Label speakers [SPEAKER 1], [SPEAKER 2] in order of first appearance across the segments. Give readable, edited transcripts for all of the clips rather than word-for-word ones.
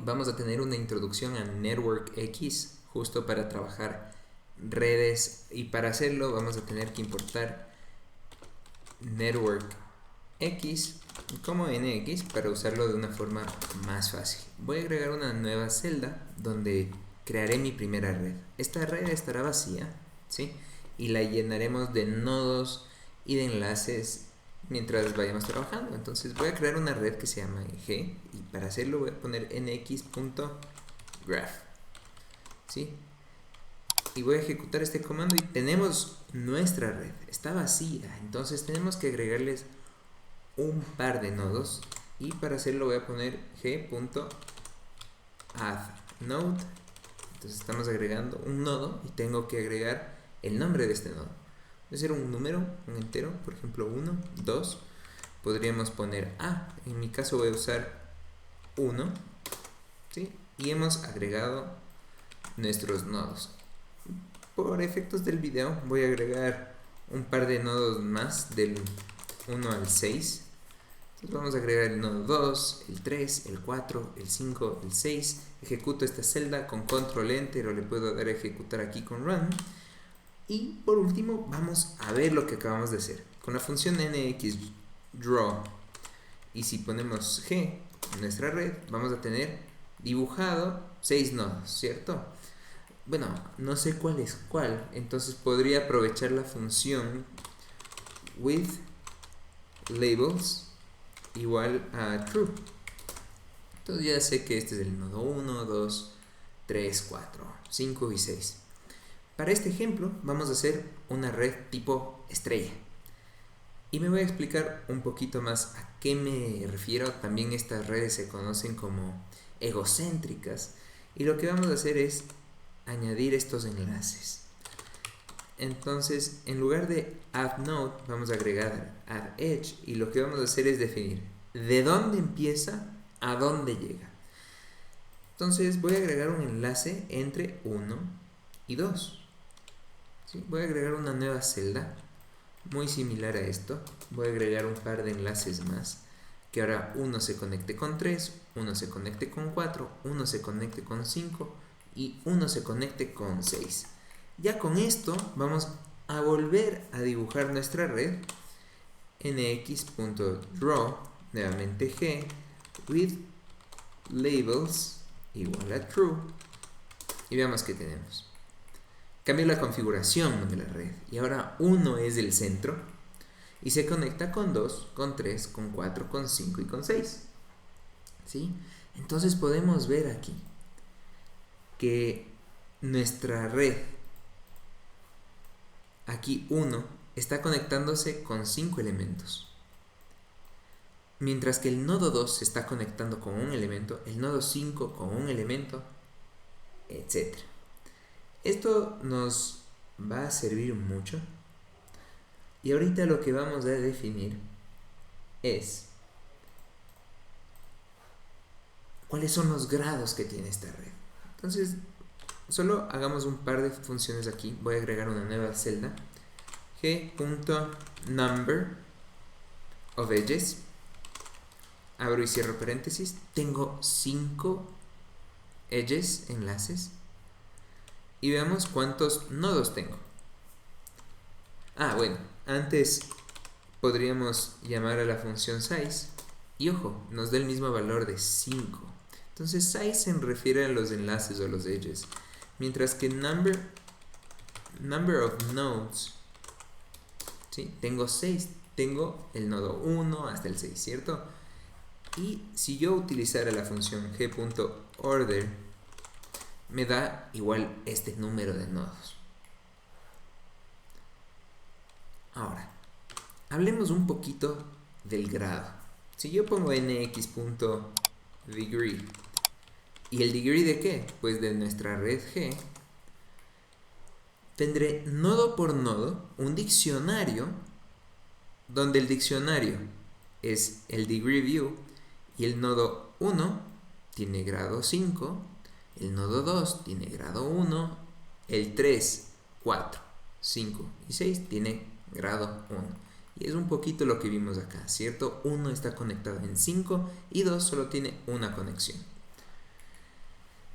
[SPEAKER 1] Vamos a tener una introducción a Network X, justo para trabajar redes, y para hacerlo vamos a tener que importar Network X como NX para usarlo de una forma más fácil. Voy a agregar una nueva celda donde crearé mi primera red. Esta red estará vacía, ¿sí? Y la llenaremos de nodos y de enlaces mientras vayamos trabajando. Entonces voy a crear una red que se llama G, y para hacerlo voy a poner nx.graph, ¿sí? Y voy a ejecutar este comando y tenemos nuestra red. Está vacía, entonces tenemos que agregarles un par de nodos, y para hacerlo voy a poner g.addNode. Entonces estamos agregando un nodo y tengo que agregar el nombre de este nodo. Puede ser un número, un entero, por ejemplo 1, 2. Podríamos poner A, en mi caso voy a usar 1, ¿sí? Y hemos agregado nuestros nodos. Por efectos del video voy a agregar un par de nodos más, del 1 al 6. Entonces vamos a agregar el nodo 2, el 3, el 4, el 5, el 6. Ejecuto esta celda con control enter, o le puedo dar a ejecutar aquí con run. Y por último vamos a ver lo que acabamos de hacer con la función nxDraw. Y si ponemos g en nuestra red, vamos a tener dibujado 6 nodos, ¿cierto? Bueno, no sé cuál es cuál, entonces podría aprovechar la función with labels igual a true. Entonces ya sé que este es el nodo 1, 2, 3, 4, 5 y 6. Para este ejemplo vamos a hacer una red tipo estrella. Y me voy a explicar un poquito más a qué me refiero. También estas redes se conocen como egocéntricas. Y lo que vamos a hacer es añadir estos enlaces. Entonces, en lugar de add node, vamos a agregar add edge. Y lo que vamos a hacer es definir de dónde empieza a dónde llega. Entonces voy a agregar un enlace entre 1 y 2. ¿Sí? Voy a agregar una nueva celda muy similar a esto. Voy a agregar un par de enlaces más, que ahora uno se conecte con 3, uno se conecte con 4, uno se conecte con 5 y uno se conecte con 6. Ya con esto vamos a volver a dibujar nuestra red. nx.draw, nuevamente g, with labels igual a true, y veamos qué tenemos. Cambio la configuración de la red y ahora 1 es el centro y se conecta con 2, con 3, con 4, con 5 y con 6. ¿Sí? Entonces podemos ver aquí que nuestra red, aquí 1, está conectándose con 5 elementos. Mientras que el nodo 2 se está conectando con un elemento, el nodo 5 con un elemento, etc. Esto nos va a servir mucho. Y ahorita lo que vamos a definir es cuáles son los grados que tiene esta red. Entonces, solo hagamos un par de funciones aquí. Voy a agregar una nueva celda. g.number of edges. Abro y cierro paréntesis. Tengo 5 edges, enlaces. Y veamos cuántos nodos tengo. Bueno, antes podríamos llamar a la función size. Y ojo, nos da el mismo valor de 5. Entonces size se refiere a los enlaces o los edges. Mientras que number of nodes, ¿sí? Tengo 6. Tengo el nodo 1 hasta el 6, ¿cierto? Y si yo utilizara la función g.order, me da igual este número de nodos. Ahora, hablemos un poquito del grado. Si yo pongo nx.degree, ¿y el degree de qué? Pues de nuestra red G, tendré nodo por nodo un diccionario, donde el diccionario es el degree view, y el nodo 1 tiene grado 5, el nodo 2 tiene grado 1, el 3, 4, 5 y 6 tiene grado 1. Y es un poquito lo que vimos acá, ¿cierto? 1 está conectado en 5 y 2 solo tiene una conexión.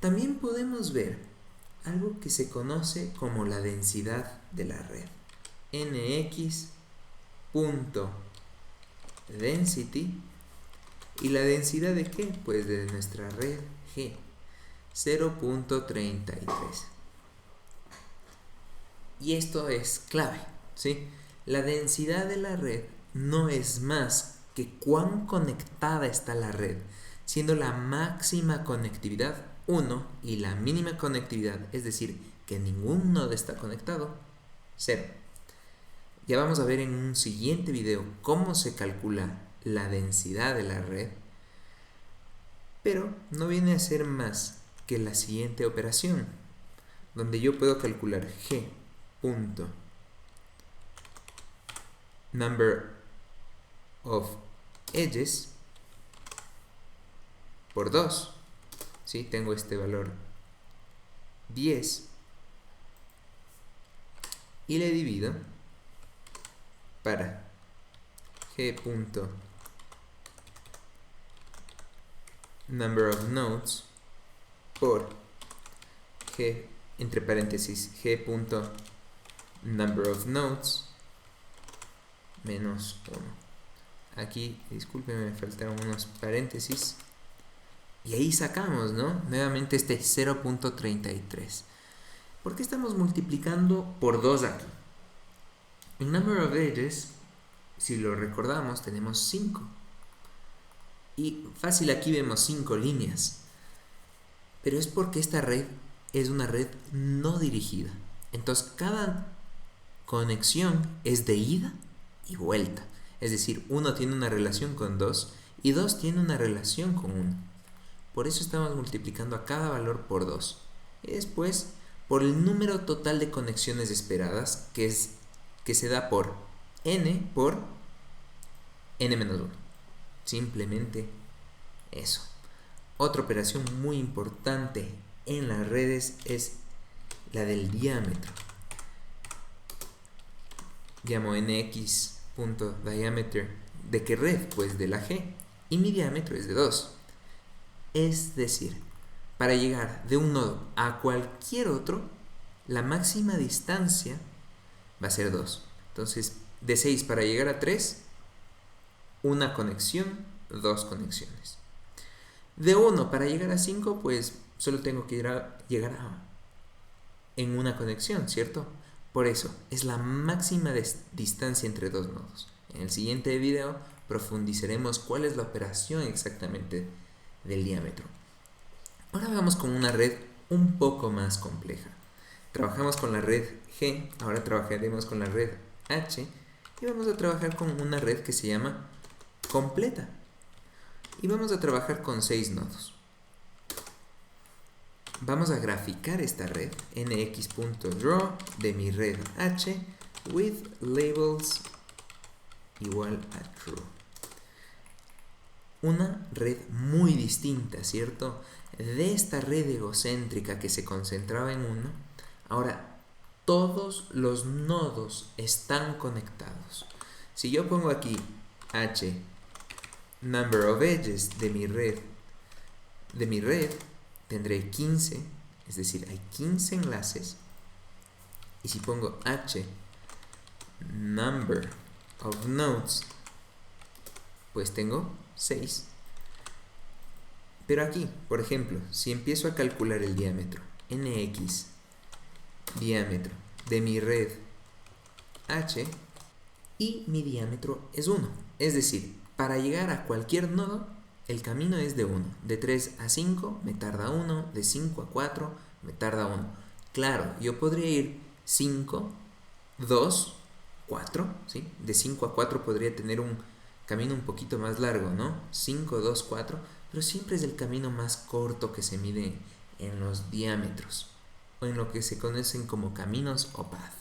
[SPEAKER 1] También podemos ver algo que se conoce como la densidad de la red. nx.density. ¿Y la densidad de qué? Pues de nuestra red G, 0.33. Y esto es clave, ¿sí? La densidad de la red no es más que cuán conectada está la red, siendo la máxima conectividad 1 y la mínima conectividad, es decir, que ningún nodo está conectado, 0. Ya vamos a ver en un siguiente video cómo se calcula la densidad de la red, pero no viene a ser más que la siguiente operación, donde yo puedo calcular G punto number of edges por 2. ¿Sí? Tengo este valor 10 y le divido para G punto number of nodes por G, entre paréntesis, G punto number of nodes menos 1. Aquí, discúlpenme, me faltaron unos paréntesis. Y ahí sacamos, ¿no? Nuevamente este 0.33. ¿Por qué estamos multiplicando por 2 aquí? En number of edges, si lo recordamos, tenemos 5. Y fácil, aquí vemos 5 líneas. Pero es porque esta red es una red no dirigida. Entonces, cada conexión es de ida y vuelta. Es decir, 1 tiene una relación con 2 y 2 tiene una relación con 1. Por eso estamos multiplicando a cada valor por 2. Y después, por el número total de conexiones esperadas, que se da por n menos 1. Simplemente eso. Otra operación muy importante en las redes es la del diámetro. Llamo nx.diameter. ¿De qué red? Pues de la G. Y mi diámetro es de 2. Es decir, para llegar de un nodo a cualquier otro, la máxima distancia va a ser 2. Entonces, de 6 para llegar a 3, una conexión, 2 conexiones. De 1 para llegar a 5, pues solo tengo que llegar en una conexión, ¿cierto? Por eso, es la máxima distancia entre dos nodos. En el siguiente video profundizaremos cuál es la operación exactamente del diámetro. Ahora vamos con una red un poco más compleja. Trabajamos con la red G, ahora trabajaremos con la red H y vamos a trabajar con una red que se llama completa. Y vamos a trabajar con 6 nodos. Vamos a graficar esta red, nx.draw de mi red H with labels igual a true. Una red muy distinta, ¿cierto? De esta red egocéntrica que se concentraba en uno, ahora todos los nodos están conectados. Si yo pongo aquí H, number of edges de mi red, tendré 15, es decir, hay 15 enlaces. Y si pongo H, number of nodes, pues tengo 6. Pero aquí, por ejemplo, si empiezo a calcular el diámetro, nx, diámetro de mi red H, y mi diámetro es 1. Es decir, para llegar a cualquier nodo, el camino es de 1. De 3 a 5 me tarda 1, de 5 a 4 me tarda 1. Claro, yo podría ir 5, 2, 4, ¿sí? De 5 a 4 podría tener un camino un poquito más largo, ¿no? 5, 2, 4, pero siempre es el camino más corto que se mide en los diámetros, o en lo que se conocen como caminos o path.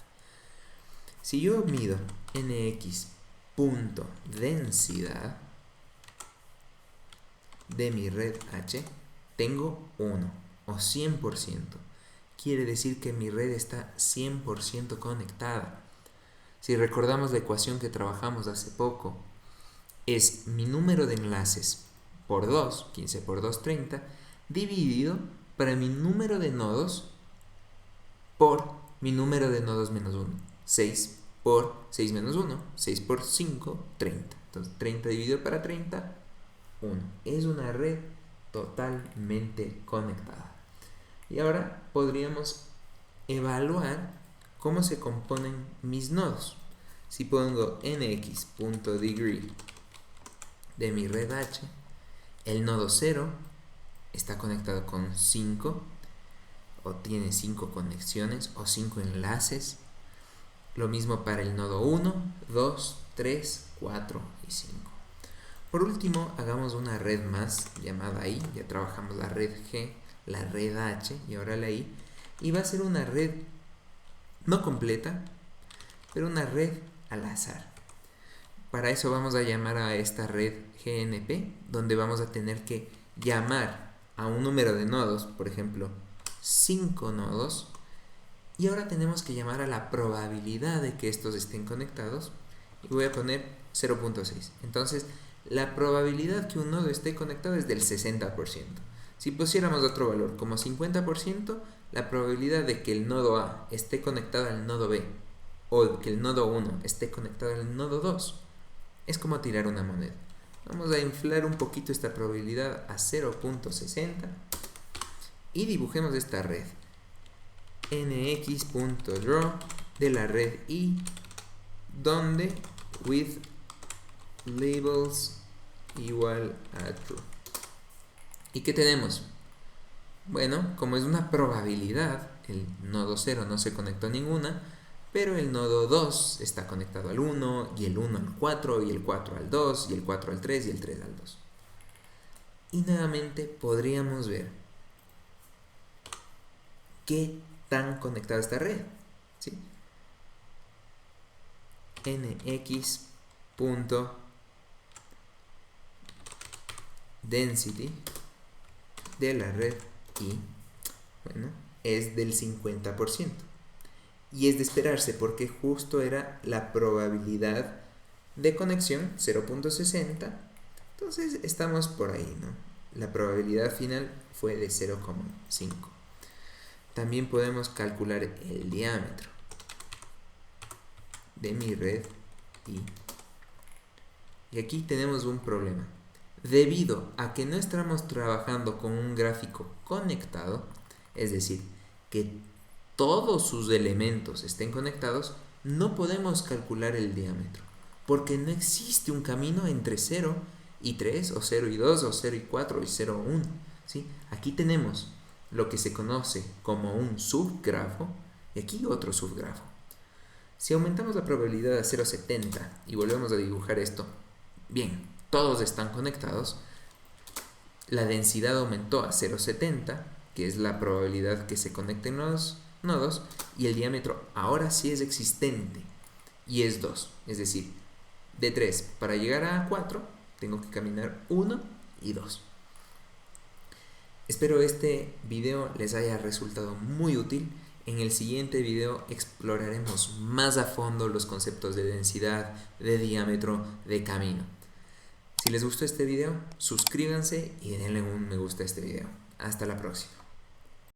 [SPEAKER 1] Si yo mido nx.densidad de mi red H, tengo 1 o 100%. Quiere decir que mi red está 100% conectada. Si recordamos la ecuación que trabajamos hace poco, es mi número de enlaces por 2, 15 por 2, 30, dividido para mi número de nodos por mi número de nodos menos 1. 6 por 6 menos 1. 6 por 5, 30. Entonces 30 dividido para 30, 1. Es una red totalmente conectada. Y ahora podríamos evaluar cómo se componen mis nodos. Si pongo nx.degree de mi red H, el nodo 0 está conectado con 5 o tiene 5 conexiones o 5 enlaces. Lo mismo para el nodo 1, 2, 3, 4 y 5. Por último, hagamos una red más llamada I. Ya trabajamos la red G, la red H y ahora la I. Y va a ser una red no completa, pero una red al azar. Para eso vamos a llamar a esta red GNP, donde vamos a tener que llamar a un número de nodos, por ejemplo, 5 nodos, y ahora tenemos que llamar a la probabilidad de que estos estén conectados, y voy a poner 0.6. Entonces, la probabilidad que un nodo esté conectado es del 60%. Si pusiéramos otro valor como 50%, la probabilidad de que el nodo A esté conectado al nodo B o que el nodo 1 esté conectado al nodo 2 es como tirar una moneda. Vamos a inflar un poquito esta probabilidad a 0.60 y dibujemos esta red. nx.draw de la red I, donde with labels igual a true. ¿Y qué tenemos? Bueno, como es una probabilidad, el nodo 0 no se conectó a ninguna, pero el nodo 2 está conectado al 1, y el 1 al 4, y el 4 al 2, y el 4 al 3, y el 3 al 2. Y nuevamente podríamos ver qué tan conectada esta red, ¿sí? nx.density de la red I, bueno, es del 50%. Y es de esperarse porque justo era la probabilidad de conexión 0.60. Entonces estamos por ahí, ¿no? La probabilidad final fue de 0.5. También podemos calcular el diámetro de mi red I. Y aquí tenemos un problema. Debido a que no estamos trabajando con un gráfico conectado, es decir, que todos sus elementos estén conectados, no podemos calcular el diámetro, porque no existe un camino entre 0 y 3, o 0 y 2, o 0 y 4, y 0 y 1. ¿Sí? Aquí tenemos lo que se conoce como un subgrafo, y aquí otro subgrafo. Si aumentamos la probabilidad a 0.70 y volvemos a dibujar esto, bien, todos están conectados, la densidad aumentó a 0.70, que es la probabilidad que se conecten los nodos, y el diámetro ahora sí es existente y es 2, es decir, de 3 para llegar a 4 tengo que caminar 1 y 2. Espero este video les haya resultado muy útil. En el siguiente video exploraremos más a fondo los conceptos de densidad, de diámetro, de camino. Si les gustó este video, suscríbanse y denle un me gusta a este video. Hasta la próxima.